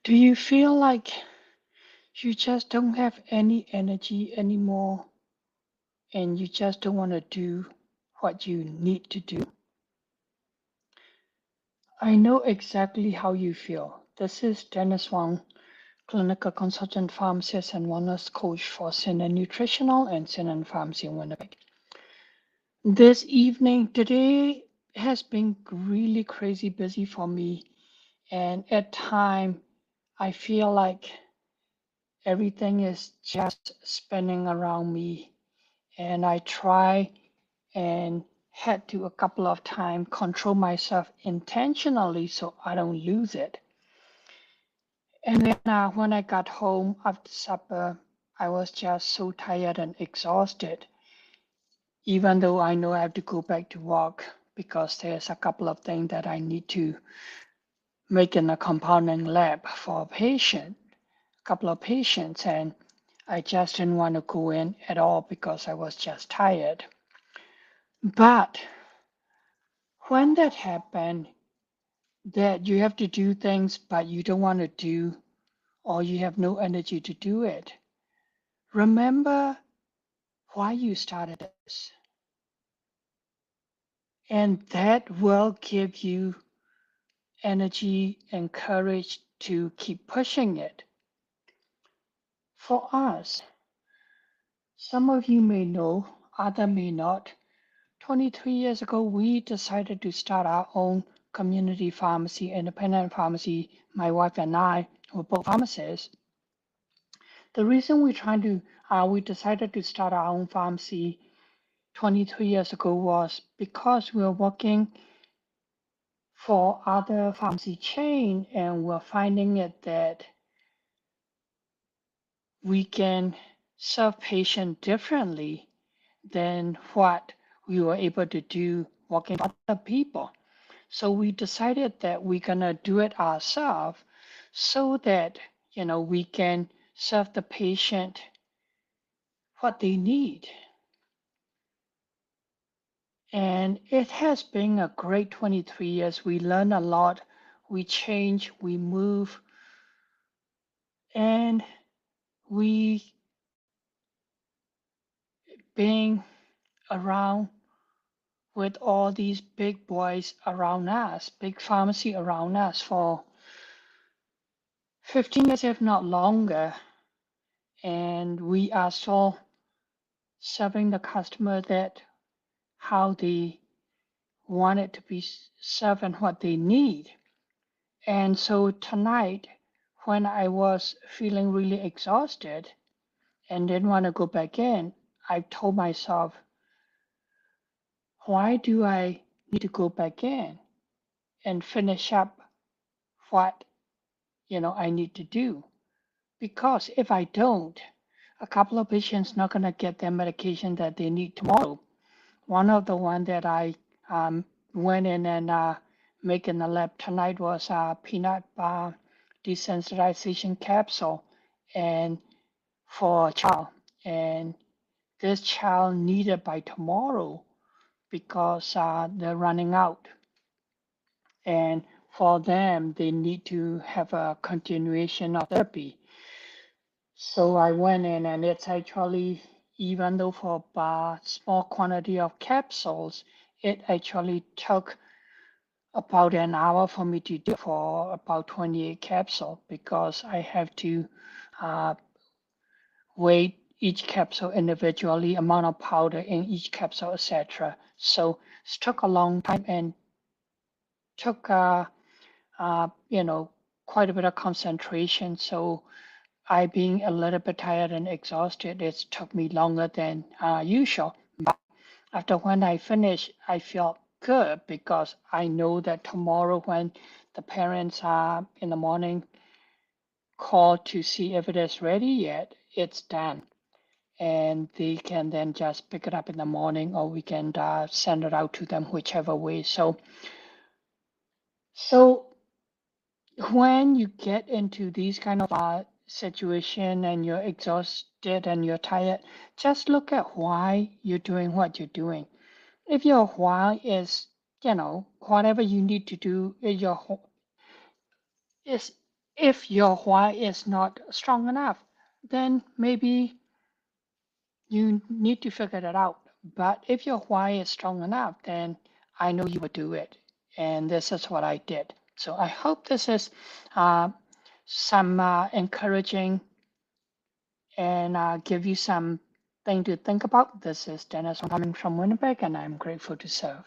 Do you feel like you just don't have any energy anymore and you just don't want to do what you need to do? I know exactly how you feel. This is Dennis Wang, clinical consultant pharmacist and wellness coach for Sin Nutritional and Sin Pharmacy in Winnipeg. This evening, today has been really crazy busy for me, and at time I feel like everything is just spinning around me, and I try and had to a couple of times control myself intentionally so I don't lose it. And then when I got home after supper, I was just so tired and exhausted, even though I know I have to go back to work because there's a couple of things that I need to make in a compounding lab for a patient, a couple of patients, and I just didn't want to go in at all because I was just tired. But when that happened, that you have to do things but you don't want to do, or you have no energy to do it, remember why you started this. And that will give you energy and courage to keep pushing it. For us, some of you may know, others may not. 23 years ago, we decided to start our own community pharmacy, independent pharmacy. My wife and I were both pharmacists. The reason we decided to start our own pharmacy 23 years ago was because we were working for other pharmacy chain and we're finding it that we can serve patient differently than what we were able to do working for other people. So we decided that we're gonna do it ourselves so that we can serve the patient what they need. And it has been a great 23 years. We learn a lot, we change, we move, and we being around with all these big boys around us, big pharmacy around us for 15 years, if not longer. And we are still serving the customer that how they want it to be served and what they need. And so tonight, when I was feeling really exhausted and didn't want to go back in, I told myself, why do I need to go back in and finish up what I need to do? Because if I don't, a couple of patients not gonna get their medication that they need tomorrow. One of the one that I went in and make in the lab tonight was a peanut bar desensitization capsule, and for a child, and this child needed by tomorrow because they're running out, and for them they need to have a continuation of therapy. So I went in and it's actually, even though for a small quantity of capsules, it actually took about an hour for me to do for about 28 capsules because I have to uh, weigh each capsule individually, amount of powder in each capsule, etc. So it took a long time and took quite a bit of concentration. So I being a little bit tired and exhausted, it took me longer than usual. But after when I finished, I felt good because I know that tomorrow when the parents are in the morning call to see if it is ready yet, it's done. And they can then just pick it up in the morning or we can send it out to them whichever way. So when you get into these kind of situation and you're exhausted and you're tired, just look at why you're doing what you're doing. If your why is, whatever you need to do, is If your why is not strong enough, then maybe you need to figure that out. But if your why is strong enough, then I know you would do it. And this is what I did. So I hope this is uh, some encouraging and give you some thing to think about. This is Dennis coming from Winnipeg, and I'm grateful to serve.